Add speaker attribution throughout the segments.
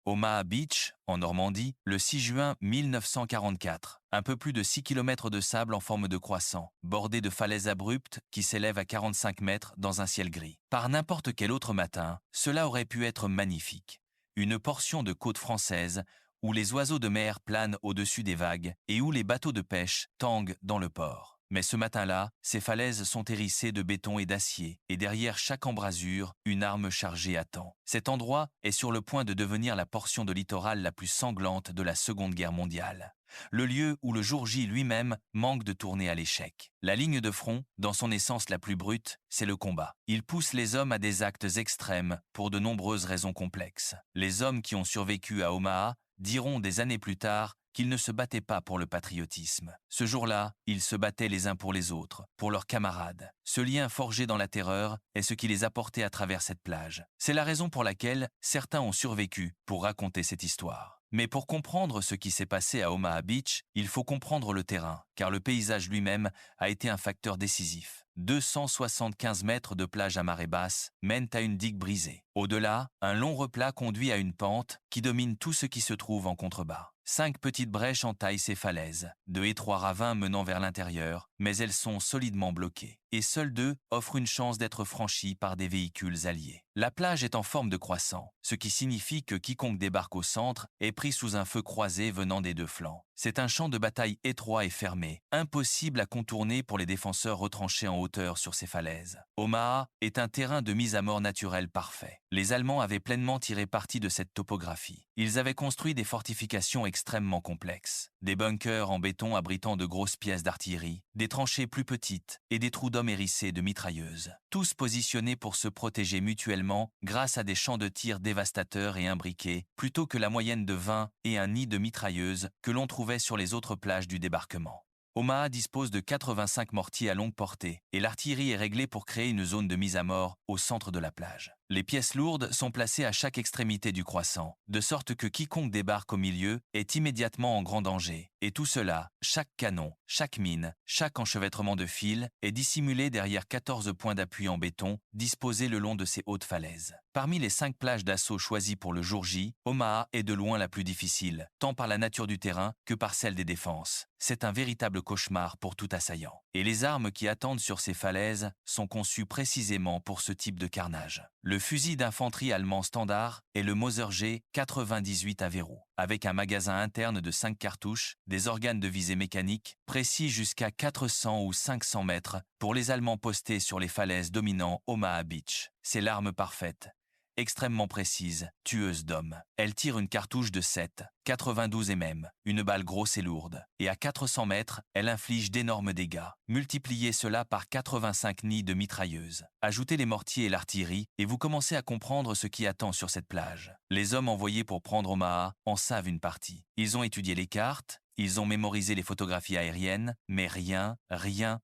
Speaker 1: Omaha Beach, en Normandie, le 6 juin 1944. Un peu plus de 6 km de sable en forme de croissant, bordé de falaises abruptes qui s'élèvent à 45 mètres dans un ciel gris. Par n'importe quel autre matin, cela aurait pu être magnifique. Une portion de côte française où les oiseaux de mer planent au-dessus des vagues et où les bateaux de pêche tanguent dans le port. Mais ce matin-là, ces falaises sont hérissées de béton et d'acier, et derrière chaque embrasure, une arme chargée attend. Cet endroit est sur le point de devenir la portion de littoral la plus sanglante de la Seconde Guerre mondiale. Le lieu où le jour J lui-même manque de tourner à l'échec. La ligne de front, dans son essence la plus brute, c'est le combat. Il pousse les hommes à des actes extrêmes pour de nombreuses raisons complexes. Les hommes qui ont survécu à Omaha diront des années plus tard qu'ils ne se battaient pas pour le patriotisme. Ce jour-là, ils se battaient les uns pour les autres, pour leurs camarades. Ce lien forgé dans la terreur est ce qui les a portés à travers cette plage. C'est la raison pour laquelle certains ont survécu pour raconter cette histoire. Mais pour comprendre ce qui s'est passé à Omaha Beach, il faut comprendre le terrain, car le paysage lui-même a été un facteur décisif. 275 mètres de plage à marée basse mènent à une digue brisée. Au-delà, un long replat conduit à une pente qui domine tout ce qui se trouve en contrebas. 5 petites brèches entaillent ces falaises, de étroits ravins menant vers l'intérieur, mais elles sont solidement bloquées. Et seules 2 offrent une chance d'être franchies par des véhicules alliés. La plage est en forme de croissant, ce qui signifie que quiconque débarque au centre est pris sous un feu croisé venant des 2 flancs. C'est un champ de bataille étroit et fermé, impossible à contourner pour les défenseurs retranchés en hauteur sur ces falaises. Omaha est un terrain de mise à mort naturel parfait. Les Allemands avaient pleinement tiré parti de cette topographie. Ils avaient construit des fortifications extrêmement complexes, des bunkers en béton abritant de grosses pièces d'artillerie, des tranchées plus petites et des trous d'hommes hérissés de mitrailleuses, tous positionnés pour se protéger mutuellement grâce à des champs de tir dévastateurs et imbriqués, plutôt que la moyenne de 20 et un nid de mitrailleuses que l'on trouvait sur les autres plages du débarquement. Omaha dispose de 85 mortiers à longue portée et l'artillerie est réglée pour créer une zone de mise à mort au centre de la plage. Les pièces lourdes sont placées à chaque extrémité du croissant, de sorte que quiconque débarque au milieu est immédiatement en grand danger. Et tout cela, chaque canon, chaque mine, chaque enchevêtrement de fils est dissimulé derrière 14 points d'appui en béton disposés le long de ces hautes falaises. Parmi les 5 plages d'assaut choisies pour le jour J, Omaha est de loin la plus difficile, tant par la nature du terrain que par celle des défenses. C'est un véritable cauchemar pour tout assaillant. Et les armes qui attendent sur ces falaises sont conçues précisément pour ce type de carnage. Le fusil d'infanterie allemand standard est le Mauser G 98 à verrou, avec un magasin interne de 5 cartouches, des organes de visée mécanique, précis jusqu'à 400 ou 500 mètres pour les Allemands postés sur les falaises dominant Omaha Beach. C'est l'arme parfaite. Extrêmement précise, tueuse d'hommes. Elle tire une cartouche de 7, 92 mm, une balle grosse et lourde, et à 400 mètres, elle inflige d'énormes dégâts. Multipliez cela par 85 nids de mitrailleuses. Ajoutez les mortiers et l'artillerie, et vous commencez à comprendre ce qui attend sur cette plage. Les hommes envoyés pour prendre Omaha en savent une partie. Ils ont étudié les cartes, ils ont mémorisé les photographies aériennes, mais rien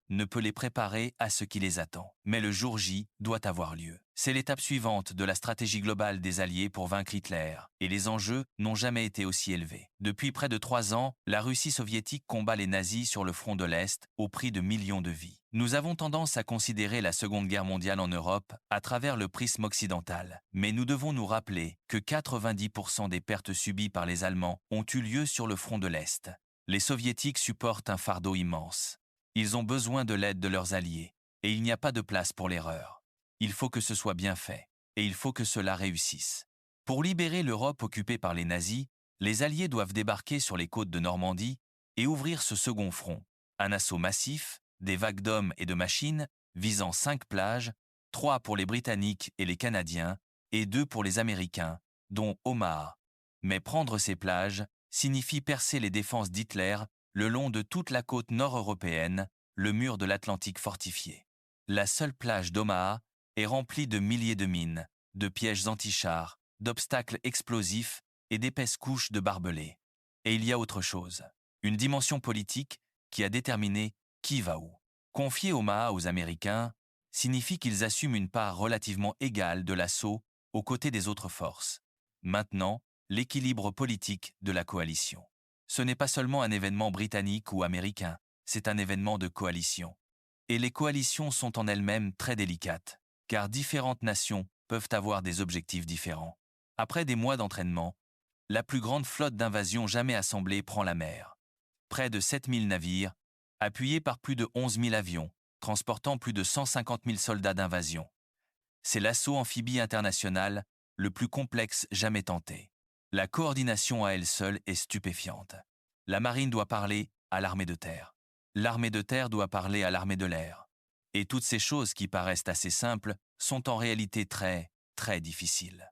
Speaker 1: ne peut les préparer à ce qui les attend. Mais le jour J doit avoir lieu. C'est l'étape suivante de la stratégie globale des Alliés pour vaincre Hitler, et les enjeux n'ont jamais été aussi élevés. Depuis près de 3 ans, la Russie soviétique combat les nazis sur le front de l'Est au prix de millions de vies. Nous avons tendance à considérer la Seconde Guerre mondiale en Europe à travers le prisme occidental, mais nous devons nous rappeler que 90% des pertes subies par les Allemands ont eu lieu sur le front de l'Est. Les Soviétiques supportent un fardeau immense. Ils ont besoin de l'aide de leurs alliés, et il n'y a pas de place pour l'erreur. Il faut que ce soit bien fait, et il faut que cela réussisse. Pour libérer l'Europe occupée par les nazis, les Alliés doivent débarquer sur les côtes de Normandie et ouvrir ce second front. Un assaut massif, des vagues d'hommes et de machines, visant 5 plages, 3 pour les Britanniques et les Canadiens, et 2 pour les Américains, dont Omaha. Mais prendre ces plages signifie percer les défenses d'Hitler le long de toute la côte nord-européenne, le mur de l'Atlantique fortifié. La seule plage d'Omaha est remplie de milliers de mines, de pièges antichars, d'obstacles explosifs et d'épaisses couches de barbelés. Et il y a autre chose, une dimension politique qui a déterminé qui va où. Confier Omaha aux Américains signifie qu'ils assument une part relativement égale de l'assaut aux côtés des autres forces. Maintenant, l'équilibre politique de la coalition. Ce n'est pas seulement un événement britannique ou américain, c'est un événement de coalition. Et les coalitions sont en elles-mêmes très délicates, car différentes nations peuvent avoir des objectifs différents. Après des mois d'entraînement, la plus grande flotte d'invasion jamais assemblée prend la mer. Près de 7000 navires, appuyés par plus de 11 000 avions, transportant plus de 150 000 soldats d'invasion. C'est l'assaut amphibie international le plus complexe jamais tenté. La coordination à elle seule est stupéfiante. La marine doit parler à l'armée de terre. L'armée de terre doit parler à l'armée de l'air. Et toutes ces choses qui paraissent assez simples sont en réalité très, très difficiles.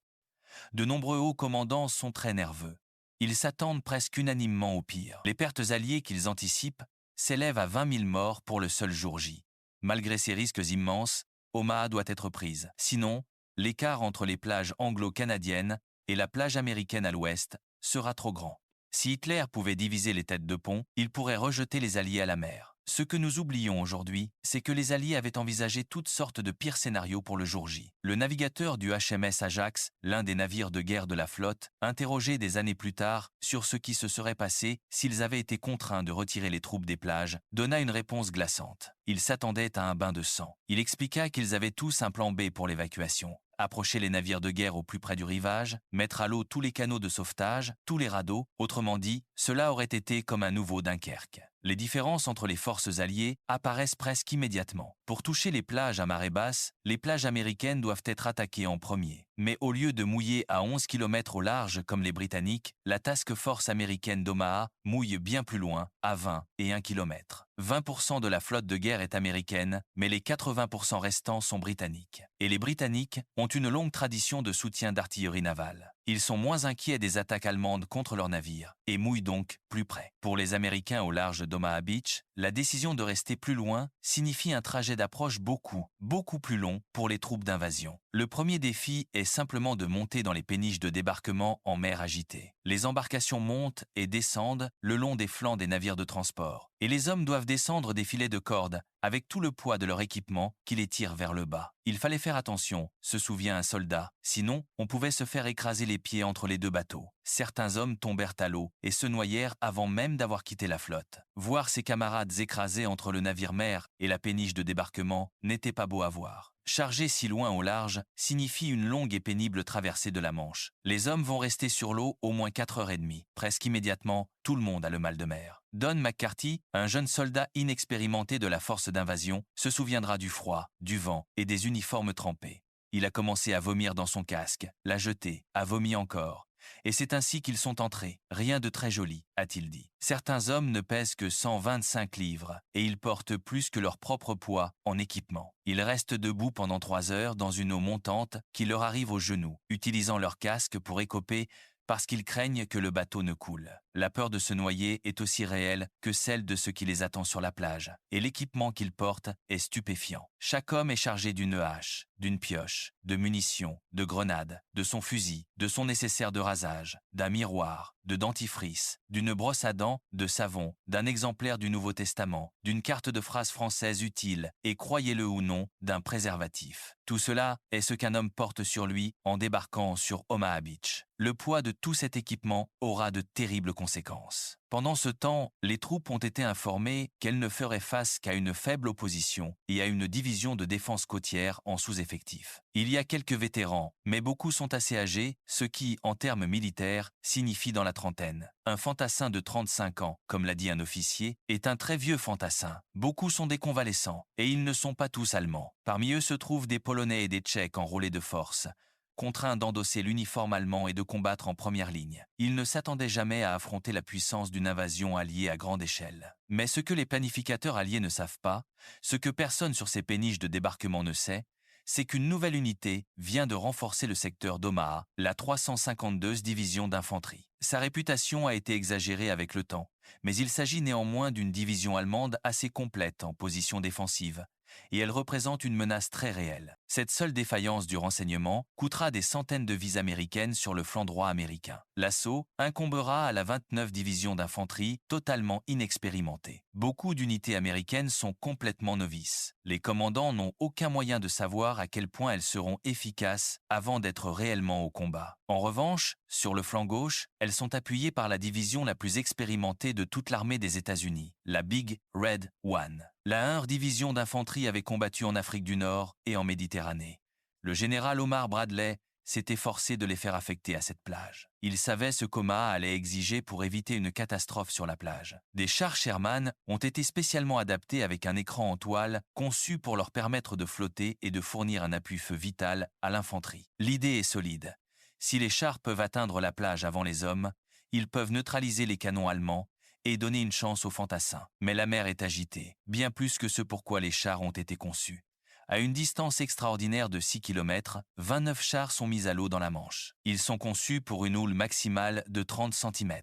Speaker 1: De nombreux hauts commandants sont très nerveux. Ils s'attendent presque unanimement au pire. Les pertes alliées qu'ils anticipent s'élèvent à 20 000 morts pour le seul jour J. Malgré ces risques immenses, Omaha doit être prise. Sinon, l'écart entre les plages anglo-canadiennes et la plage américaine à l'ouest sera trop grand. Si Hitler pouvait diviser les têtes de pont, il pourrait rejeter les Alliés à la mer. Ce que nous oublions aujourd'hui, c'est que les Alliés avaient envisagé toutes sortes de pires scénarios pour le jour J. Le navigateur du HMS Ajax, l'un des navires de guerre de la flotte, interrogé des années plus tard sur ce qui se serait passé s'ils avaient été contraints de retirer les troupes des plages, donna une réponse glaçante. Ils s'attendaient à un bain de sang. Il expliqua qu'ils avaient tous un plan B pour l'évacuation. Approcher les navires de guerre au plus près du rivage, mettre à l'eau tous les canaux de sauvetage, tous les radeaux, autrement dit, cela aurait été comme un nouveau Dunkerque. Les différences entre les forces alliées apparaissent presque immédiatement. Pour toucher les plages à marée basse, les plages américaines doivent être attaquées en premier. Mais au lieu de mouiller à 11 km au large comme les Britanniques, la Task Force américaine d'Omaha mouille bien plus loin, à 20 et 1 km. 20% de la flotte de guerre est américaine, mais les 80% restants sont britanniques. Et les Britanniques ont une longue tradition de soutien d'artillerie navale. Ils sont moins inquiets des attaques allemandes contre leurs navires, et mouillent donc plus près. Pour les Américains au large d'Omaha Beach, la décision de rester plus loin signifie un trajet d'approche beaucoup plus long pour les troupes d'invasion. Le premier défi est simplement de monter dans les péniches de débarquement en mer agitée. Les embarcations montent et descendent le long des flancs des navires de transport, et les hommes doivent descendre des filets de corde avec tout le poids de leur équipement qui les tire vers le bas. Il fallait faire attention, se souvient un soldat, sinon on pouvait se faire écraser les pieds entre les deux bateaux. Certains hommes tombèrent à l'eau et se noyèrent avant même d'avoir quitté la flotte. Voir ses camarades écrasés entre le navire-mère et la péniche de débarquement n'était pas beau à voir. Charger si loin au large signifie une longue et pénible traversée de la Manche. Les hommes vont rester sur l'eau au moins 4 heures et demie. Presque immédiatement, tout le monde a le mal de mer. Don McCarthy, un jeune soldat inexpérimenté de la force d'invasion, se souviendra du froid, du vent et des uniformes trempés. Il a commencé à vomir dans son casque, l'a jeté, a vomi encore. Et c'est ainsi qu'ils sont entrés. Rien de très joli, a-t-il dit. Certains hommes ne pèsent que 125 livres et ils portent plus que leur propre poids en équipement. Ils restent debout pendant 3 heures dans une eau montante qui leur arrive aux genoux, utilisant leur casque pour écoper parce qu'ils craignent que le bateau ne coule. La peur de se noyer est aussi réelle que celle de ce qui les attend sur la plage, et l'équipement qu'ils portent est stupéfiant. Chaque homme est chargé d'une hache, d'une pioche, de munitions, de grenades, de son fusil, de son nécessaire de rasage, d'un miroir, de dentifrice, d'une brosse à dents, de savon, d'un exemplaire du Nouveau Testament, d'une carte de phrases françaises utile et, croyez-le ou non, d'un préservatif. Tout cela est ce qu'un homme porte sur lui en débarquant sur Omaha Beach. Le poids de tout cet équipement aura de terribles conséquences. Pendant ce temps, les troupes ont été informées qu'elles ne feraient face qu'à une faible opposition et à une division de défense côtière en sous-effectif. Il y a quelques vétérans, mais beaucoup sont assez âgés, ce qui, en termes militaires, signifie dans la trentaine. Un fantassin de 35 ans, comme l'a dit un officier, est un très vieux fantassin. Beaucoup sont des convalescents, et ils ne sont pas tous allemands. Parmi eux se trouvent des Polonais et des Tchèques enrôlés de force, contraints d'endosser l'uniforme allemand et de combattre en première ligne. Ils ne s'attendaient jamais à affronter la puissance d'une invasion alliée à grande échelle. Mais ce que les planificateurs alliés ne savent pas, ce que personne sur ces péniches de débarquement ne sait, c'est qu'une nouvelle unité vient de renforcer le secteur d'Omaha, la 352e division d'infanterie. Sa réputation a été exagérée avec le temps, mais il s'agit néanmoins d'une division allemande assez complète en position défensive, et elle représente une menace très réelle. Cette seule défaillance du renseignement coûtera des centaines de vies américaines sur le flanc droit américain. L'assaut incombera à la 29e division d'infanterie, totalement inexpérimentée. Beaucoup d'unités américaines sont complètement novices. Les commandants n'ont aucun moyen de savoir à quel point elles seront efficaces avant d'être réellement au combat. En revanche, sur le flanc gauche, elles sont appuyées par la division la plus expérimentée de toute l'armée des États-Unis, la Big Red One. La 1e division d'infanterie avait combattu en Afrique du Nord et en Méditerranée. Le général Omar Bradley s'est efforcé de les faire affecter à cette plage. Il savait ce qu'Omaha allait exiger pour éviter une catastrophe sur la plage. Des chars Sherman ont été spécialement adaptés avec un écran en toile conçu pour leur permettre de flotter et de fournir un appui-feu vital à l'infanterie. L'idée est solide. Si les chars peuvent atteindre la plage avant les hommes, ils peuvent neutraliser les canons allemands et donner une chance aux fantassins. Mais la mer est agitée, bien plus que ce pourquoi les chars ont été conçus. À une distance extraordinaire de 6 km, 29 chars sont mis à l'eau dans la Manche. Ils sont conçus pour une houle maximale de 30 cm.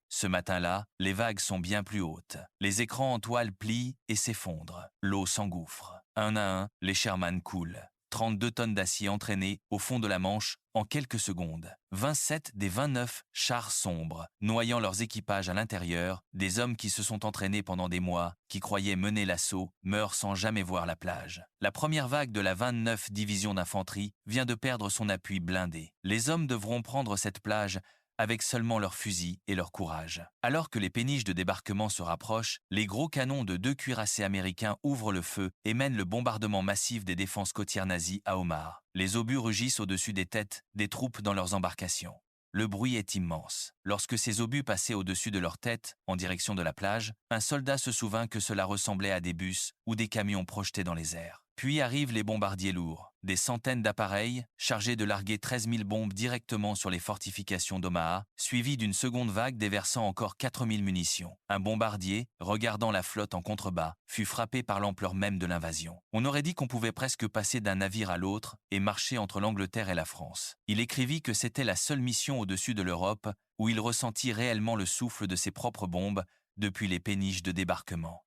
Speaker 1: Ce matin-là, les vagues sont bien plus hautes. Les écrans en toile plient et s'effondrent. L'eau s'engouffre. Un à un, les Sherman coulent. 32 tonnes d'acier entraînées au fond de la Manche en quelques secondes. 27 des 29 chars sombres, noyant leurs équipages à l'intérieur, des hommes qui se sont entraînés pendant des mois, qui croyaient mener l'assaut, meurent sans jamais voir la plage. La première vague de la 29 division d'infanterie vient de perdre son appui blindé. Les hommes devront prendre cette plage avec seulement leurs fusils et leur courage. Alors que les péniches de débarquement se rapprochent, les gros canons de 2 cuirassés américains ouvrent le feu et mènent le bombardement massif des défenses côtières nazies à Omaha. Les obus rugissent au-dessus des têtes des troupes dans leurs embarcations. Le bruit est immense. Lorsque ces obus passaient au-dessus de leur tête, en direction de la plage, un soldat se souvint que cela ressemblait à des bus ou des camions projetés dans les airs. Puis arrivent les bombardiers lourds, des centaines d'appareils chargés de larguer 13 000 bombes directement sur les fortifications d'Omaha, suivis d'une seconde vague déversant encore 4 000 munitions. Un bombardier, regardant la flotte en contrebas, fut frappé par l'ampleur même de l'invasion. On aurait dit qu'on pouvait presque passer d'un navire à l'autre et marcher entre l'Angleterre et la France. Il écrivit que c'était la seule mission au-dessus de l'Europe où il ressentit réellement le souffle de ses propres bombes depuis les péniches de débarquement.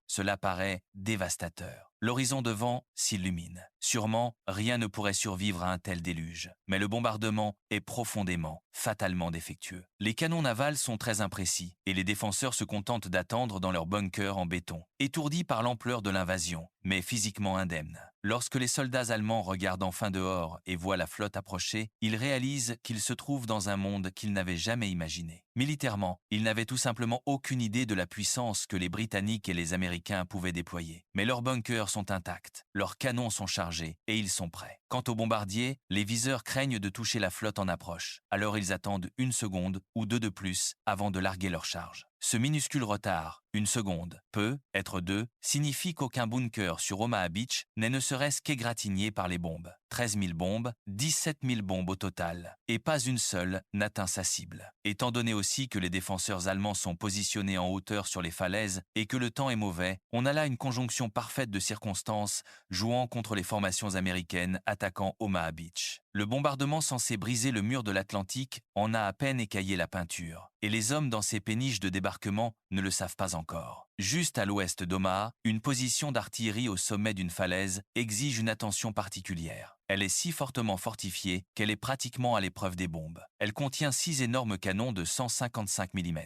Speaker 1: Cela paraît dévastateur. L'horizon devant s'illumine. Sûrement, rien ne pourrait survivre à un tel déluge. Mais le bombardement est profondément, fatalement défectueux. Les canons navals sont très imprécis et les défenseurs se contentent d'attendre dans leurs bunkers en béton, étourdis par l'ampleur de l'invasion, mais physiquement indemnes. Lorsque les soldats allemands regardent enfin dehors et voient la flotte approcher, ils réalisent qu'ils se trouvent dans un monde qu'ils n'avaient jamais imaginé. Militairement, ils n'avaient tout simplement aucune idée de la puissance que les Britanniques et les Américains pouvaient déployer. Mais leurs bunkers sont intacts, leurs canons sont chargés et ils sont prêts. Quant aux bombardiers, les viseurs craignent de toucher la flotte en approche. Alors ils attendent une seconde ou deux de plus avant de larguer leur charge. Ce minuscule retard, une seconde, peut être deux, signifie qu'aucun bunker sur Omaha Beach n'est ne serait-ce qu'égratigné par les bombes. 13 000 bombes, 17 000 bombes au total, et pas une seule n'atteint sa cible. Étant donné aussi que les défenseurs allemands sont positionnés en hauteur sur les falaises et que le temps est mauvais, on a là une conjonction parfaite de circonstances jouant contre les formations américaines attaquant Omaha Beach. Le bombardement censé briser le mur de l'Atlantique en a à peine écaillé la peinture, et les hommes dans ces péniches de débarquement ne le savent pas encore. Juste à l'ouest d'Omaha, une position d'artillerie au sommet d'une falaise exige une attention particulière. Elle est si fortement fortifiée qu'elle est pratiquement à l'épreuve des bombes. Elle contient 6 énormes canons de 155 mm,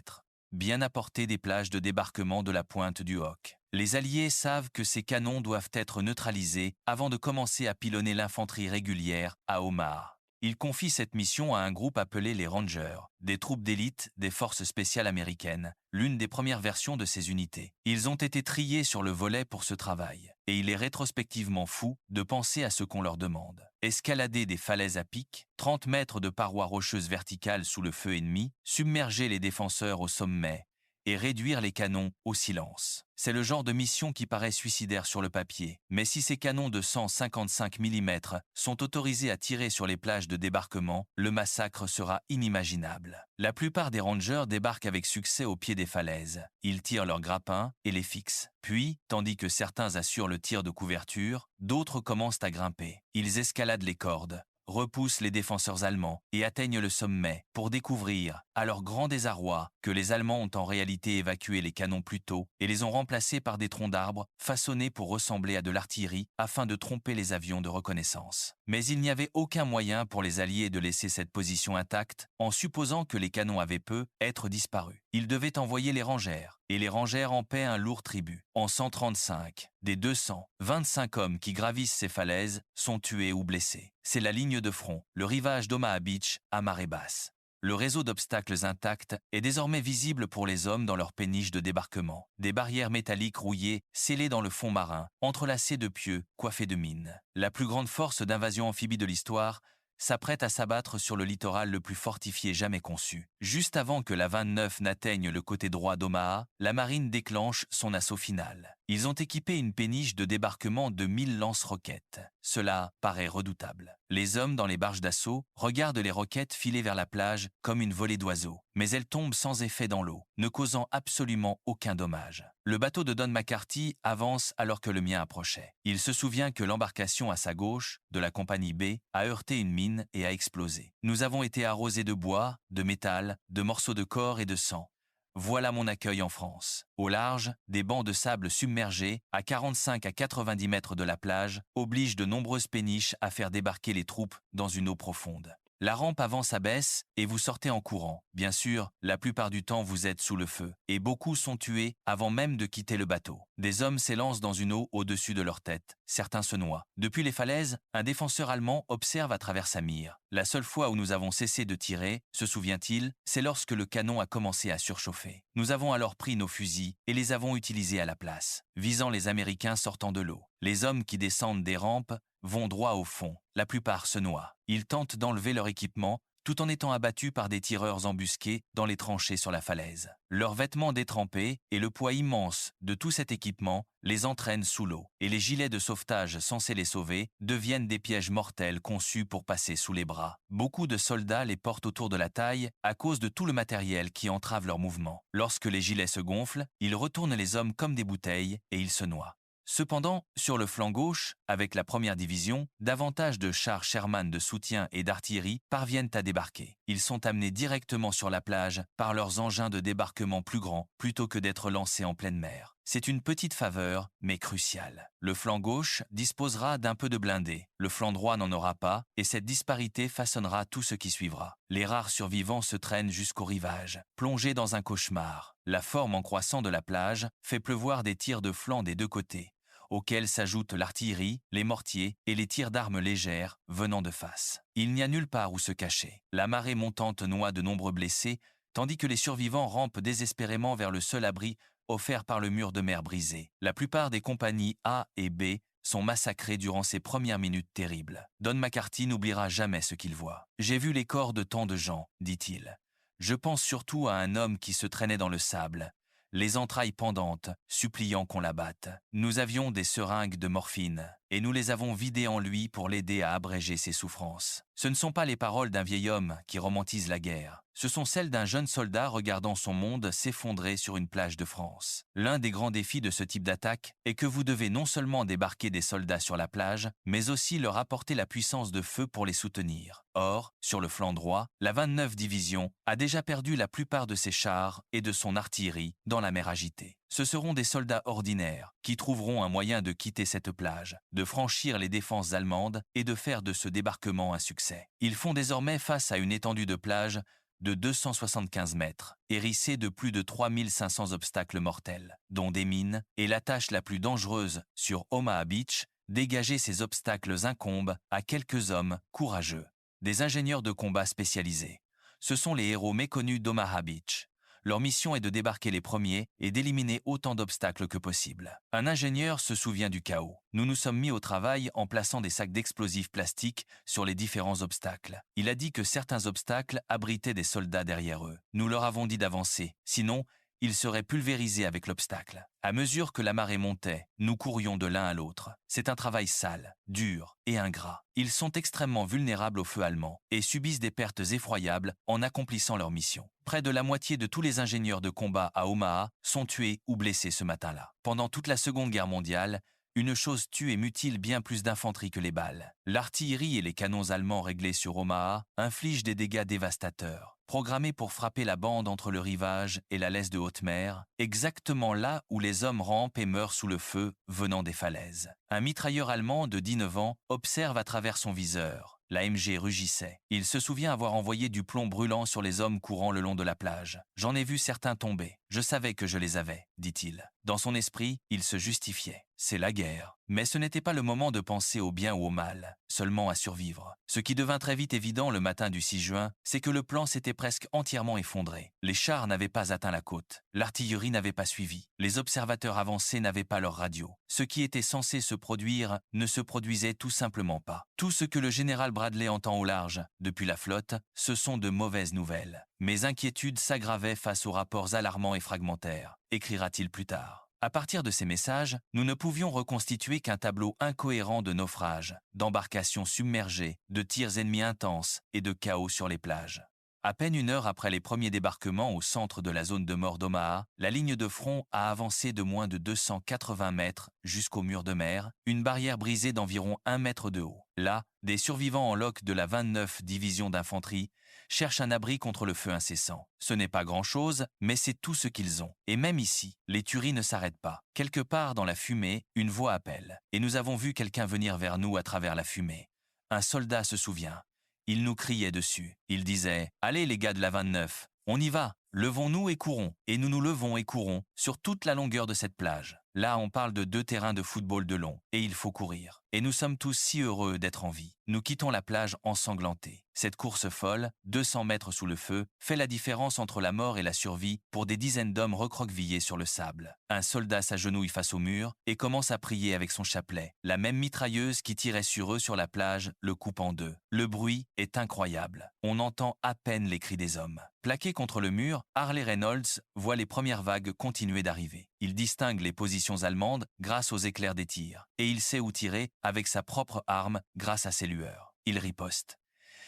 Speaker 1: bien à portée des plages de débarquement de la pointe du Hawk. Les Alliés savent que ces canons doivent être neutralisés avant de commencer à pilonner l'infanterie régulière à Omaha. Ils confient cette mission à un groupe appelé les Rangers, des troupes d'élite des forces spéciales américaines, l'une des premières versions de ces unités. Ils ont été triés sur le volet pour ce travail, et il est rétrospectivement fou de penser à ce qu'on leur demande. Escalader des falaises à pic, 30 mètres de parois rocheuses verticales sous le feu ennemi, submerger les défenseurs au sommet, et réduire les canons au silence. C'est le genre de mission qui paraît suicidaire sur le papier, mais si ces canons de 155 mm sont autorisés à tirer sur les plages de débarquement, le massacre sera inimaginable. La plupart des Rangers débarquent avec succès au pied des falaises. Ils tirent leurs grappins et les fixent. Puis, tandis que certains assurent le tir de couverture, d'autres commencent à grimper. Ils escaladent les cordes, repoussent les défenseurs allemands et atteignent le sommet pour découvrir, à leur grand désarroi, que les Allemands ont en réalité évacué les canons plus tôt et les ont remplacés par des troncs d'arbres façonnés pour ressembler à de l'artillerie afin de tromper les avions de reconnaissance. Mais il n'y avait aucun moyen pour les Alliés de laisser cette position intacte en supposant que les canons avaient peu être disparus. Ils devaient envoyer les Rangers, et les Rangers en paient un lourd tribut. En 135, des 225 hommes qui gravissent ces falaises sont tués ou blessés. C'est la ligne de front, le rivage d'Omaha Beach à marée basse. Le réseau d'obstacles intacts est désormais visible pour les hommes dans leurs péniches de débarquement. Des barrières métalliques rouillées, scellées dans le fond marin, entrelacées de pieux, coiffées de mines. La plus grande force d'invasion amphibie de l'histoire s'apprête à s'abattre sur le littoral le plus fortifié jamais conçu. Juste avant que la 29 n'atteigne le côté droit d'Omaha, la marine déclenche son assaut final. Ils ont équipé une péniche de débarquement de 1000 lance-roquettes. Cela paraît redoutable. Les hommes dans les barges d'assaut regardent les roquettes filer vers la plage comme une volée d'oiseaux, mais elles tombent sans effet dans l'eau, ne causant absolument aucun dommage. Le bateau de Don McCarthy avance alors que le mien approchait. Il se souvient que l'embarcation à sa gauche, de la compagnie B, a heurté une mine et a explosé. Nous avons été arrosés de bois, de métal, de morceaux de corps et de sang. Voilà mon accueil en France. Au large, des bancs de sable submergés, à 45 à 90 mètres de la plage, obligent de nombreuses péniches à faire débarquer les troupes dans une eau profonde. La rampe avance à baisse et vous sortez en courant. Bien sûr, la plupart du temps vous êtes sous le feu, et beaucoup sont tués avant même de quitter le bateau. Des hommes s'élancent dans une eau au-dessus de leur tête. Certains se noient. Depuis les falaises, un défenseur allemand observe à travers sa mire. La seule fois où nous avons cessé de tirer, se souvient-il, c'est lorsque le canon a commencé à surchauffer. Nous avons alors pris nos fusils et les avons utilisés à la place, visant les Américains sortant de l'eau. Les hommes qui descendent des rampes vont droit au fond. La plupart se noient. Ils tentent d'enlever leur équipement tout en étant abattus par des tireurs embusqués dans les tranchées sur la falaise. Leurs vêtements détrempés et le poids immense de tout cet équipement les entraînent sous l'eau, et les gilets de sauvetage censés les sauver deviennent des pièges mortels conçus pour passer sous les bras. Beaucoup de soldats les portent autour de la taille à cause de tout le matériel qui entrave leur mouvement. Lorsque les gilets se gonflent, ils retournent les hommes comme des bouteilles et ils se noient. Cependant, sur le flanc gauche, avec la première division, davantage de chars Sherman de soutien et d'artillerie parviennent à débarquer. Ils sont amenés directement sur la plage par leurs engins de débarquement plus grands plutôt que d'être lancés en pleine mer. C'est une petite faveur, mais cruciale. Le flanc gauche disposera d'un peu de blindés, le flanc droit n'en aura pas, et cette disparité façonnera tout ce qui suivra. Les rares survivants se traînent jusqu'au rivage, plongés dans un cauchemar. La forme en croissant de la plage fait pleuvoir des tirs de flanc des deux côtés, auxquels s'ajoutent l'artillerie, les mortiers et les tirs d'armes légères venant de face. Il n'y a nulle part où se cacher. La marée montante noie de nombreux blessés, tandis que les survivants rampent désespérément vers le seul abri offert par le mur de mer brisé. La plupart des compagnies A et B sont massacrés durant ces premières minutes terribles. Don McCarthy n'oubliera jamais ce qu'il voit. « J'ai vu les corps de tant de gens, dit-il. Je pense surtout à un homme qui se traînait dans le sable, les entrailles pendantes, suppliant qu'on l'abatte. Nous avions des seringues de morphine, et nous les avons vidées en lui pour l'aider à abréger ses souffrances. Ce ne sont pas les paroles d'un vieil homme qui romantise la guerre. Ce sont celles d'un jeune soldat regardant son monde s'effondrer sur une plage de France. L'un des grands défis de ce type d'attaque est que vous devez non seulement débarquer des soldats sur la plage, mais aussi leur apporter la puissance de feu pour les soutenir. Or, sur le flanc droit, la 29e division a déjà perdu la plupart de ses chars et de son artillerie dans la mer agitée. Ce seront des soldats ordinaires qui trouveront un moyen de quitter cette plage, de franchir les défenses allemandes et de faire de ce débarquement un succès. Ils font désormais face à une étendue de plage de 275 mètres, hérissée de plus de 3500 obstacles mortels, dont des mines, et la tâche la plus dangereuse sur Omaha Beach, dégager ces obstacles incombe à quelques hommes courageux, des ingénieurs de combat spécialisés. Ce sont les héros méconnus d'Omaha Beach. Leur mission est de débarquer les premiers et d'éliminer autant d'obstacles que possible. Un ingénieur se souvient du chaos. Nous nous sommes mis au travail en plaçant des sacs d'explosifs plastiques sur les différents obstacles. Il a dit que certains obstacles abritaient des soldats derrière eux. Nous leur avons dit d'avancer, sinon ils seraient pulvérisés avec l'obstacle. À mesure que la marée montait, nous courions de l'un à l'autre. C'est un travail sale, dur et ingrat. Ils sont extrêmement vulnérables au feu allemand et subissent des pertes effroyables en accomplissant leur mission. Près de la moitié de tous les ingénieurs de combat à Omaha sont tués ou blessés ce matin-là. Pendant toute la Seconde Guerre mondiale, une chose tue et mutile bien plus d'infanterie que les balles. L'artillerie et les canons allemands réglés sur Omaha infligent des dégâts dévastateurs. Programmés pour frapper la bande entre le rivage et la laisse de haute mer, exactement là où les hommes rampent et meurent sous le feu venant des falaises. Un mitrailleur allemand de 19 ans observe à travers son viseur. La MG rugissait. Il se souvient avoir envoyé du plomb brûlant sur les hommes courant le long de la plage. J'en ai vu certains tomber. Je savais que je les avais, dit-il. Dans son esprit, il se justifiait. C'est la guerre. Mais ce n'était pas le moment de penser au bien ou au mal, seulement à survivre. Ce qui devint très vite évident le matin du 6 juin, c'est que le plan s'était presque entièrement effondré. Les chars n'avaient pas atteint la côte. L'artillerie n'avait pas suivi. Les observateurs avancés n'avaient pas leur radio. Ce qui était censé se produire ne se produisait tout simplement pas. Tout ce que le général Bradley entend au large, depuis la flotte, ce sont de mauvaises nouvelles. Mes inquiétudes s'aggravaient face aux rapports alarmants et fragmentaires, écrira-t-il plus tard. À partir de ces messages, nous ne pouvions reconstituer qu'un tableau incohérent de naufrages, d'embarcations submergées, de tirs ennemis intenses et de chaos sur les plages. À peine une heure après les premiers débarquements au centre de la zone de mort d'Omaha, la ligne de front a avancé de moins de 280 mètres jusqu'au mur de mer, une barrière brisée d'environ 1 mètre de haut. Là, des survivants en loc de la 29 division d'infanterie cherchent un abri contre le feu incessant. Ce n'est pas grand-chose, mais c'est tout ce qu'ils ont. Et même ici, les tueries ne s'arrêtent pas. Quelque part dans la fumée, une voix appelle. Et nous avons vu quelqu'un venir vers nous à travers la fumée. Un soldat se souvient. Il nous criait dessus. Il disait « Allez les gars de la 29, on y va, levons-nous et courons. » Et nous nous levons et courons sur toute la longueur de cette plage. Là, on parle de 2 terrains de football de long, et il faut courir. Et nous sommes tous si heureux d'être en vie. Nous quittons la plage ensanglantés. Cette course folle, 200 mètres sous le feu, fait la différence entre la mort et la survie pour des dizaines d'hommes recroquevillés sur le sable. Un soldat s'agenouille face au mur et commence à prier avec son chapelet. La même mitrailleuse qui tirait sur eux sur la plage le coupe en deux. Le bruit est incroyable. On entend à peine les cris des hommes. Plaqué contre le mur, Harley Reynolds voit les premières vagues continuer d'arriver. Il distingue les positions allemandes grâce aux éclairs des tirs, et il sait où tirer avec sa propre arme grâce à ses lueurs. Il riposte.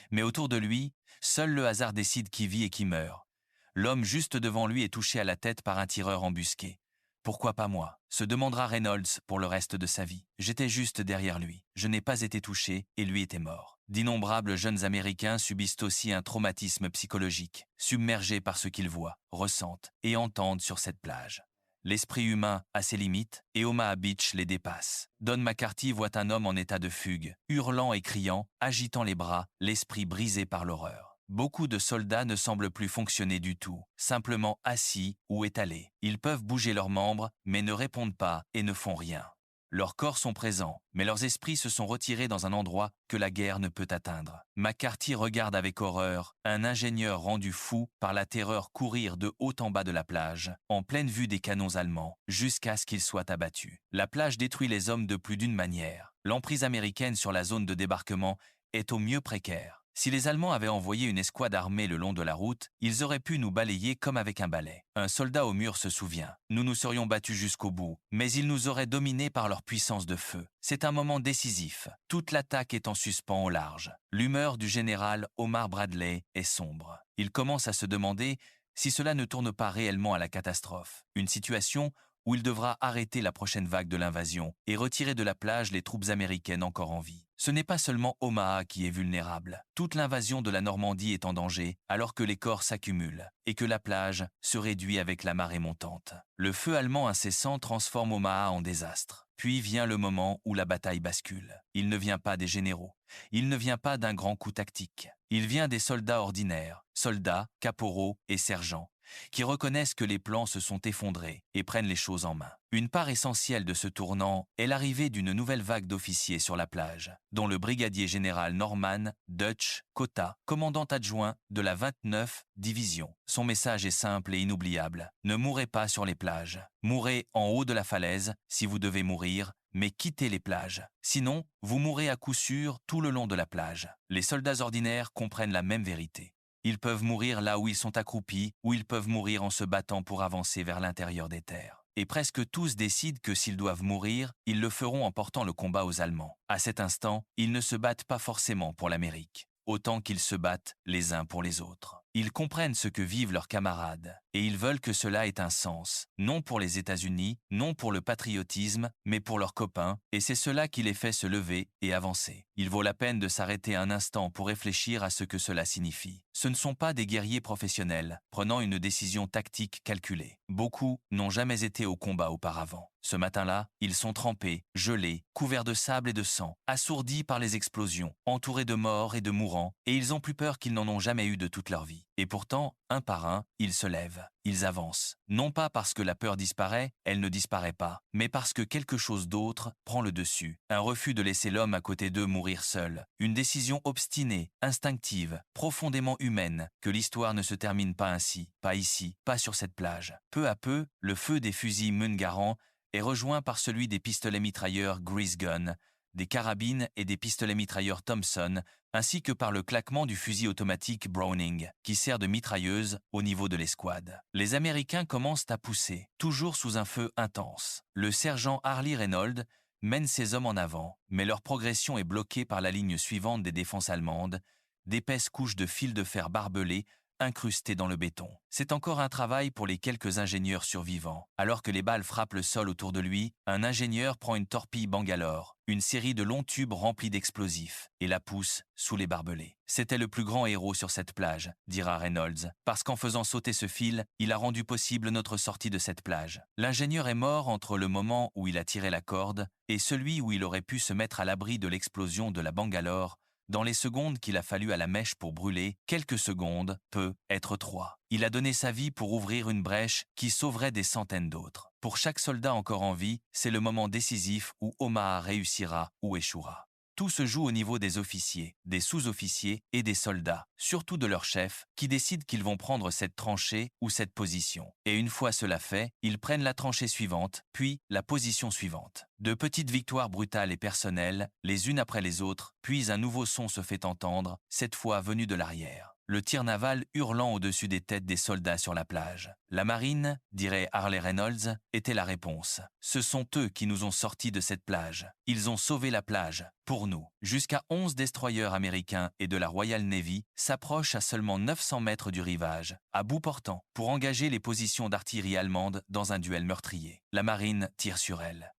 Speaker 1: Mais autour de lui, seul le hasard décide qui vit et qui meurt. L'homme juste devant lui est touché à la tête par un tireur embusqué. Pourquoi pas moi, se demandera Reynolds pour le reste de sa vie. J'étais juste derrière lui. Je n'ai pas été touché et lui était mort. D'innombrables jeunes Américains subissent aussi un traumatisme psychologique, submergés par ce qu'ils voient, ressentent et entendent sur cette plage. L'esprit humain a ses limites et Omaha Beach les dépasse. Don McCarthy voit un homme en état de fugue, hurlant et criant, agitant les bras, l'esprit brisé par l'horreur. Beaucoup de soldats ne semblent plus fonctionner du tout, simplement assis ou étalés. Ils peuvent bouger leurs membres, mais ne répondent pas et ne font rien. Leurs corps sont présents, mais leurs esprits se sont retirés dans un endroit que la guerre ne peut atteindre. McCarthy regarde avec horreur un ingénieur rendu fou par la terreur courir de haut en bas de la plage, en pleine vue des canons allemands, jusqu'à ce qu'il soit abattu. La plage détruit les hommes de plus d'une manière. L'emprise américaine sur la zone de débarquement est au mieux précaire. Si les Allemands avaient envoyé une escouade armée le long de la route, ils auraient pu nous balayer comme avec un balai. Un soldat au mur se souvient. Nous nous serions battus jusqu'au bout, mais ils nous auraient dominés par leur puissance de feu. C'est un moment décisif. Toute l'attaque est en suspens au large. L'humeur du général Omar Bradley est sombre. Il commence à se demander si cela ne tourne pas réellement à la catastrophe. Une situation où il devra arrêter la prochaine vague de l'invasion et retirer de la plage les troupes américaines encore en vie. Ce n'est pas seulement Omaha qui est vulnérable. Toute l'invasion de la Normandie est en danger alors que les corps s'accumulent et que la plage se réduit avec la marée montante. Le feu allemand incessant transforme Omaha en désastre. Puis vient le moment où la bataille bascule. Il ne vient pas des généraux. Il ne vient pas d'un grand coup tactique. Il vient des soldats ordinaires, soldats, caporaux et sergents, qui reconnaissent que les plans se sont effondrés et prennent les choses en main. Une part essentielle de ce tournant est l'arrivée d'une nouvelle vague d'officiers sur la plage, dont le brigadier général Norman Dutch Cotta, commandant adjoint de la 29 division. Son message est simple et inoubliable. Ne mourrez pas sur les plages. Mourrez en haut de la falaise si vous devez mourir, mais quittez les plages. Sinon, vous mourrez à coup sûr tout le long de la plage. Les soldats ordinaires comprennent la même vérité. Ils peuvent mourir là où ils sont accroupis, ou ils peuvent mourir en se battant pour avancer vers l'intérieur des terres. Et presque tous décident que s'ils doivent mourir, ils le feront en portant le combat aux Allemands. À cet instant, ils ne se battent pas forcément pour l'Amérique, autant qu'ils se battent les uns pour les autres. Ils comprennent ce que vivent leurs camarades, et ils veulent que cela ait un sens, non pour les États-Unis, non pour le patriotisme, mais pour leurs copains, et c'est cela qui les fait se lever et avancer. Il vaut la peine de s'arrêter un instant pour réfléchir à ce que cela signifie. Ce ne sont pas des guerriers professionnels, prenant une décision tactique calculée. Beaucoup n'ont jamais été au combat auparavant. Ce matin-là, ils sont trempés, gelés, couverts de sable et de sang, assourdis par les explosions, entourés de morts et de mourants, et ils ont plus peur qu'ils n'en ont jamais eu de toute leur vie. vie. Et pourtant, un par un, ils se lèvent, ils avancent. Non pas parce que la peur disparaît, elle ne disparaît pas, mais parce que quelque chose d'autre prend le dessus. Un refus de laisser l'homme à côté d'eux mourir seul. Une décision obstinée, instinctive, profondément humaine, que l'histoire ne se termine pas ainsi, pas ici, pas sur cette plage. Peu à peu, le feu des fusils Mungarand est rejoint par celui des pistolets mitrailleurs Grease Gun, des carabines et des pistolets mitrailleurs Thompson, ainsi que par le claquement du fusil automatique Browning, qui sert de mitrailleuse au niveau de l'escouade. Les Américains commencent à pousser, toujours sous un feu intense. Le sergent Harley Reynolds mène ses hommes en avant, mais leur progression est bloquée par la ligne suivante des défenses allemandes, d'épaisses couches de fils de fer barbelés incrustés dans le béton. C'est encore un travail pour les quelques ingénieurs survivants. Alors que les balles frappent le sol autour de lui, un ingénieur prend une torpille Bangalore, une série de longs tubes remplis d'explosifs, et la pousse sous les barbelés. C'était le plus grand héros sur cette plage, dira Reynolds, parce qu'en faisant sauter ce fil, il a rendu possible notre sortie de cette plage. L'ingénieur est mort entre le moment où il a tiré la corde et celui où il aurait pu se mettre à l'abri de l'explosion de la Bangalore. Dans les secondes qu'il a fallu à la mèche pour brûler, quelques secondes, peut être 3. Il a donné sa vie pour ouvrir une brèche qui sauverait des centaines d'autres. Pour chaque soldat encore en vie, c'est le moment décisif où Omaha réussira ou échouera. Tout se joue au niveau des officiers, des sous-officiers et des soldats, surtout de leurs chefs, qui décident qu'ils vont prendre cette tranchée ou cette position. Et une fois cela fait, ils prennent la tranchée suivante, puis la position suivante. De petites victoires brutales et personnelles, les unes après les autres, puis un nouveau son se fait entendre, cette fois venu de l'arrière. Le tir naval hurlant au-dessus des têtes des soldats sur la plage. La marine, dirait Harley Reynolds, était la réponse. Ce sont eux qui nous ont sortis de cette plage. Ils ont sauvé la plage, pour nous. Jusqu'à 11 destroyers américains et de la Royal Navy s'approchent à seulement 900 mètres du rivage, à bout portant, pour engager les positions d'artillerie allemande dans un duel meurtrier. La marine tire sur elle.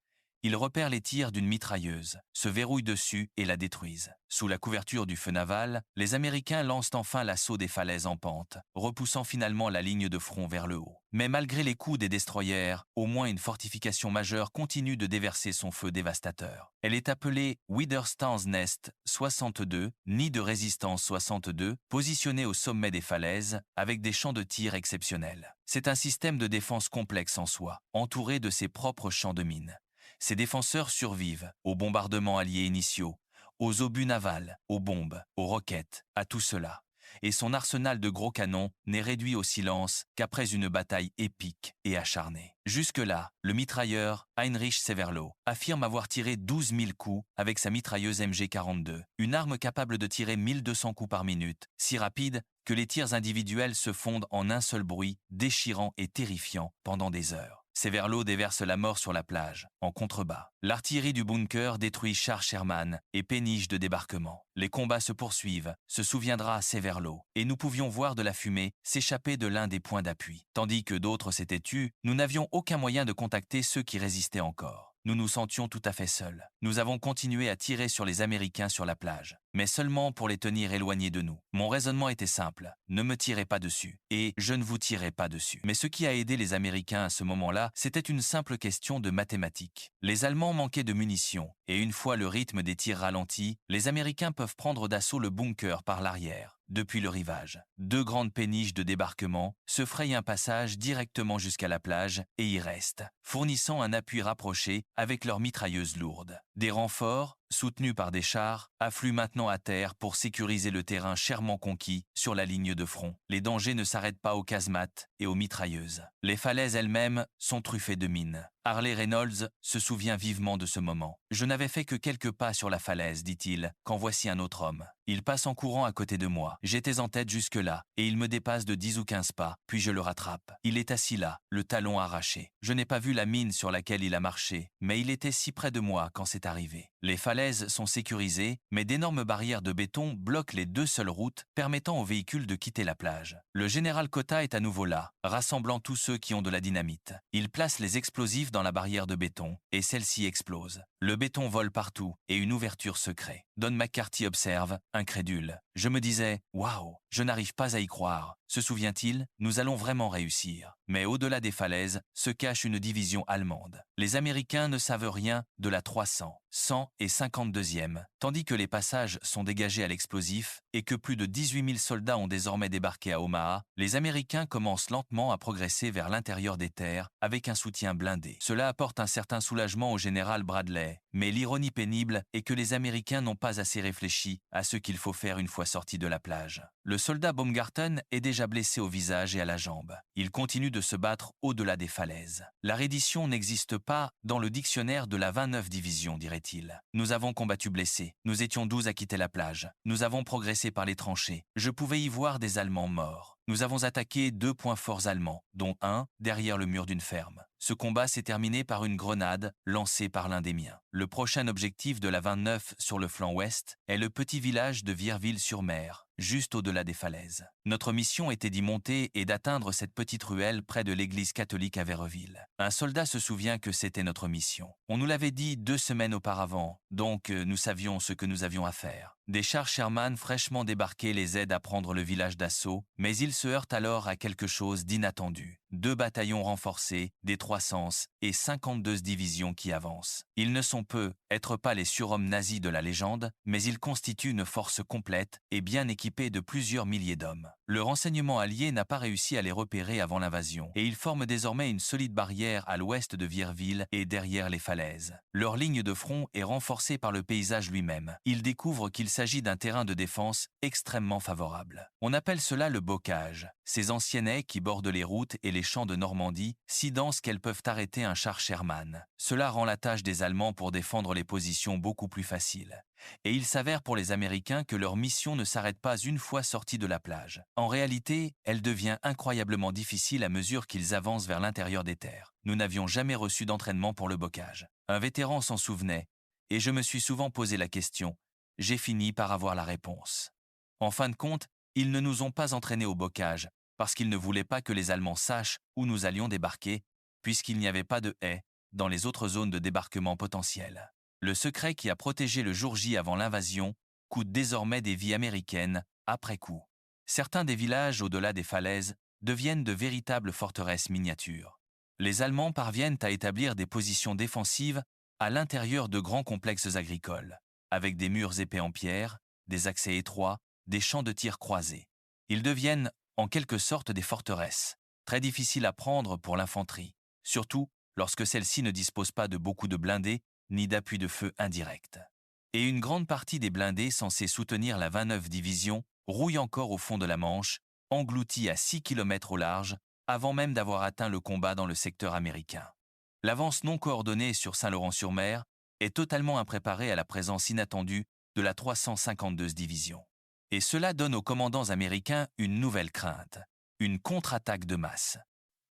Speaker 1: Ils repèrent les tirs d'une mitrailleuse, se verrouillent dessus et la détruisent. Sous la couverture du feu naval, les Américains lancent enfin l'assaut des falaises en pente, repoussant finalement la ligne de front vers le haut. Mais malgré les coups des destroyers, au moins une fortification majeure continue de déverser son feu dévastateur. Elle est appelée Widerstands Nest 62, nid de résistance 62, positionnée au sommet des falaises, avec des champs de tir exceptionnels. C'est un système de défense complexe en soi, entouré de ses propres champs de mines. Ces défenseurs survivent aux bombardements alliés initiaux, aux obus navals, aux bombes, aux roquettes, à tout cela. Et son arsenal de gros canons n'est réduit au silence qu'après une bataille épique et acharnée. Jusque-là, le mitrailleur Heinrich Severloh affirme avoir tiré 12 000 coups avec sa mitrailleuse MG42, une arme capable de tirer 1200 coups par minute, si rapide que les tirs individuels se fondent en un seul bruit, déchirant et terrifiant pendant des heures. Severloh déverse la mort sur la plage, en contrebas. L'artillerie du bunker détruit chars Sherman et péniches de débarquement. Les combats se poursuivent, se souviendra Severloh, et nous pouvions voir de la fumée s'échapper de l'un des points d'appui. Tandis que d'autres s'étaient tus, nous n'avions aucun moyen de contacter ceux qui résistaient encore. Nous nous sentions tout à fait seuls. Nous avons continué à tirer sur les Américains sur la plage, mais seulement pour les tenir éloignés de nous. Mon raisonnement était simple, ne me tirez pas dessus, et je ne vous tirerai pas dessus. Mais ce qui a aidé les Américains à ce moment-là, c'était une simple question de mathématiques. Les Allemands manquaient de munitions, et une fois le rythme des tirs ralenti, les Américains peuvent prendre d'assaut le bunker par l'arrière. Depuis le rivage, 2 grandes péniches de débarquement se frayent un passage directement jusqu'à la plage et y restent, fournissant un appui rapproché avec leurs mitrailleuses lourdes. Des renforts, soutenus par des chars, affluent maintenant à terre pour sécuriser le terrain chèrement conquis sur la ligne de front. Les dangers ne s'arrêtent pas aux casemates et aux mitrailleuses. Les falaises elles-mêmes sont truffées de mines. Harley Reynolds se souvient vivement de ce moment. « Je n'avais fait que quelques pas sur la falaise, dit-il, quand voici un autre homme. Il passe en courant à côté de moi. J'étais en tête jusque-là, et il me dépasse de 10 ou 15 pas, puis je le rattrape. Il est assis là, le talon arraché. Je n'ai pas vu la mine sur laquelle il a marché, mais il était si près de moi quand c'est arrivé. Les falaises sont sécurisées, mais d'énormes barrières de béton bloquent les 2 seules routes permettant aux véhicules de quitter la plage. Le général Cotta est à nouveau là, rassemblant tous ceux qui ont de la dynamite. Il place les explosifs dans la barrière de béton, et celle-ci explose. Le béton vole partout, et une ouverture se crée. Don McCarthy observe, incrédule. Je me disais, waouh, je n'arrive pas à y croire. Se souvient-il, nous allons vraiment réussir. Mais au-delà des falaises se cache une division allemande. Les Américains ne savent rien de la 300, 100 et 50 52e, tandis que les passages sont dégagés à l'explosif et que plus de 18 000 soldats ont désormais débarqué à Omaha, les Américains commencent lentement à progresser vers l'intérieur des terres avec un soutien blindé. Cela apporte un certain soulagement au général Bradley, mais l'ironie pénible est que les Américains n'ont pas assez réfléchi à ce qu'il faut faire une fois sortis de la plage. Le soldat Baumgarten est déjà blessé au visage et à la jambe. Il continue de se battre au-delà des falaises. La reddition n'existe pas dans le dictionnaire de la 29e division, dirait-il. Nous avons combattu blessés. Nous étions 12 à quitter la plage. Nous avons progressé par les tranchées. Je pouvais y voir des Allemands morts. Nous avons attaqué 2 points forts allemands, dont un derrière le mur d'une ferme. Ce combat s'est terminé par une grenade lancée par l'un des miens. Le prochain objectif de la 29 sur le flanc ouest est le petit village de Vierville-sur-Mer, juste au-delà des falaises. Notre mission était d'y monter et d'atteindre cette petite ruelle près de l'église catholique à Verreville. Un soldat se souvient que c'était notre mission. On nous l'avait dit 2 semaines auparavant, donc nous savions ce que nous avions à faire. Des chars Sherman fraîchement débarqués les aident à prendre le village d'assaut, mais ils se heurtent alors à quelque chose d'inattendu. 2 bataillons renforcés, des 300 et 52 divisions qui avancent. Ils ne sont être pas les surhommes nazis de la légende, mais ils constituent une force complète et bien équipée de plusieurs milliers d'hommes. Le renseignement allié n'a pas réussi à les repérer avant l'invasion, et ils forment désormais une solide barrière à l'ouest de Vierville et derrière les falaises. Leur ligne de front est renforcée par le paysage lui-même. Ils découvrent qu'il s'agit d'un terrain de défense extrêmement favorable. On appelle cela le bocage. Ces anciennes haies qui bordent les routes et les champs de Normandie, si denses qu'elles peuvent arrêter un char Sherman. Cela rend la tâche des Allemands pour défendre les positions beaucoup plus facile. Et il s'avère pour les Américains que leur mission ne s'arrête pas une fois sortis de la plage. En réalité, elle devient incroyablement difficile à mesure qu'ils avancent vers l'intérieur des terres. Nous n'avions jamais reçu d'entraînement pour le bocage. Un vétéran s'en souvenait, et je me suis souvent posé la question. J'ai fini par avoir la réponse. En fin de compte, ils ne nous ont pas entraînés au bocage, parce qu'ils ne voulaient pas que les Allemands sachent où nous allions débarquer, puisqu'il n'y avait pas de haies dans les autres zones de débarquement potentielles. Le secret qui a protégé le jour J avant l'invasion coûte désormais des vies américaines après coup. Certains des villages au-delà des falaises deviennent de véritables forteresses miniatures. Les Allemands parviennent à établir des positions défensives à l'intérieur de grands complexes agricoles, avec des murs épais en pierre, des accès étroits, des champs de tir croisés. Ils deviennent, en quelque sorte, des forteresses, très difficiles à prendre pour l'infanterie, surtout lorsque celle-ci ne dispose pas de beaucoup de blindés ni d'appui de feu indirect. Et une grande partie des blindés censés soutenir la 29e division rouille encore au fond de la Manche, engloutie à 6 km au large, avant même d'avoir atteint le combat dans le secteur américain. L'avance non coordonnée sur Saint-Laurent-sur-Mer est totalement impréparée à la présence inattendue de la 352e division. Et cela donne aux commandants américains une nouvelle crainte, une contre-attaque de masse.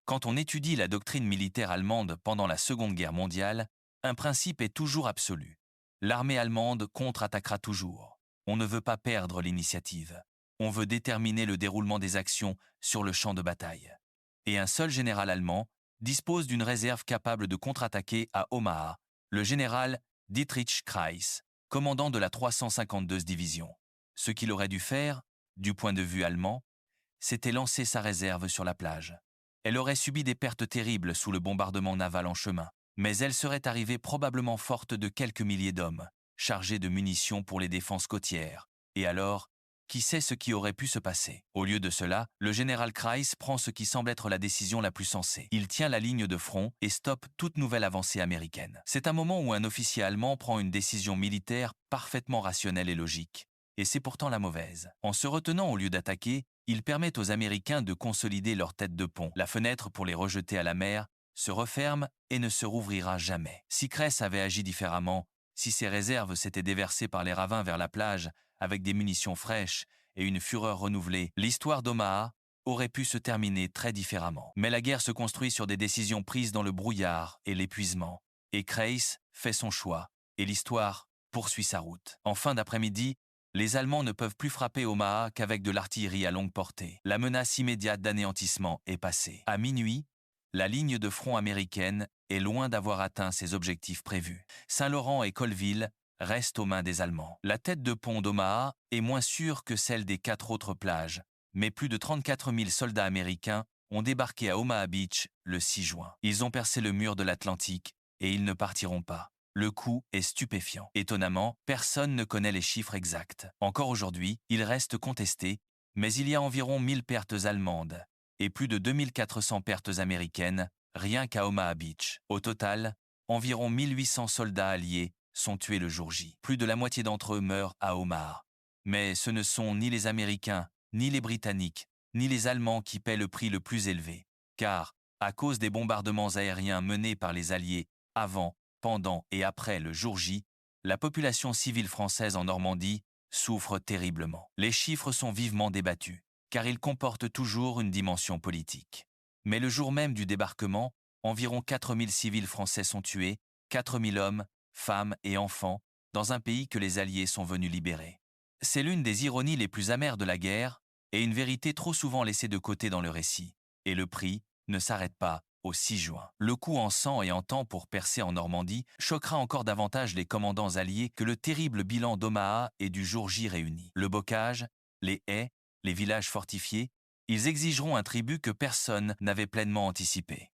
Speaker 1: Quand on étudie la doctrine militaire allemande pendant la Seconde Guerre mondiale, un principe est toujours absolu. L'armée allemande contre-attaquera toujours. On ne veut pas perdre l'initiative. On veut déterminer le déroulement des actions sur le champ de bataille. Et un seul général allemand dispose d'une réserve capable de contre-attaquer à Omaha, le général Dietrich Kreis, commandant de la 352e division. Ce qu'il aurait dû faire, du point de vue allemand, c'était lancer sa réserve sur la plage. Elle aurait subi des pertes terribles sous le bombardement naval en chemin, mais elle serait arrivée probablement forte de quelques milliers d'hommes, chargés de munitions pour les défenses côtières. Et alors, qui sait ce qui aurait pu se passer? Au lieu de cela, le général Kreis prend ce qui semble être la décision la plus sensée. Il tient la ligne de front et stoppe toute nouvelle avancée américaine. C'est un moment où un officier allemand prend une décision militaire parfaitement rationnelle et logique. Et c'est pourtant la mauvaise. En se retenant au lieu d'attaquer, il permet aux Américains de consolider leur tête de pont. La fenêtre pour les rejeter à la mer se referme et ne se rouvrira jamais. Si Kreis avait agi différemment, si ses réserves s'étaient déversées par les ravins vers la plage avec des munitions fraîches et une fureur renouvelée, l'histoire d'Omaha aurait pu se terminer très différemment. Mais la guerre se construit sur des décisions prises dans le brouillard et l'épuisement. Et Kreis fait son choix, et l'histoire poursuit sa route. En fin d'après-midi, les Allemands ne peuvent plus frapper Omaha qu'avec de l'artillerie à longue portée. La menace immédiate d'anéantissement est passée. À minuit, la ligne de front américaine est loin d'avoir atteint ses objectifs prévus. Saint-Laurent et Colville restent aux mains des Allemands. La tête de pont d'Omaha est moins sûre que celle des 4 autres plages, mais plus de 34 000 soldats américains ont débarqué à Omaha Beach le 6 juin. Ils ont percé le mur de l'Atlantique et ils ne partiront pas. Le coût est stupéfiant. Étonnamment, personne ne connaît les chiffres exacts. Encore aujourd'hui, il reste contesté, mais il y a environ 1000 pertes allemandes et plus de 2400 pertes américaines, rien qu'à Omaha Beach. Au total, environ 1800 soldats alliés sont tués le jour J. Plus de la moitié d'entre eux meurent à Omaha. Mais ce ne sont ni les Américains, ni les Britanniques, ni les Allemands qui paient le prix le plus élevé. Car, à cause des bombardements aériens menés par les Alliés avant, pendant et après le jour J, la population civile française en Normandie souffre terriblement. Les chiffres sont vivement débattus, car ils comportent toujours une dimension politique. Mais le jour même du débarquement, environ 4000 civils français sont tués, 4000 hommes, femmes et enfants, dans un pays que les Alliés sont venus libérer. C'est l'une des ironies les plus amères de la guerre, et une vérité trop souvent laissée de côté dans le récit. Et le prix ne s'arrête pas au 6 juin. Le coup en sang et en temps pour percer en Normandie choquera encore davantage les commandants alliés que le terrible bilan d'Omaha et du jour J réunis. Le bocage, les haies, les villages fortifiés, ils exigeront un tribut que personne n'avait pleinement anticipé.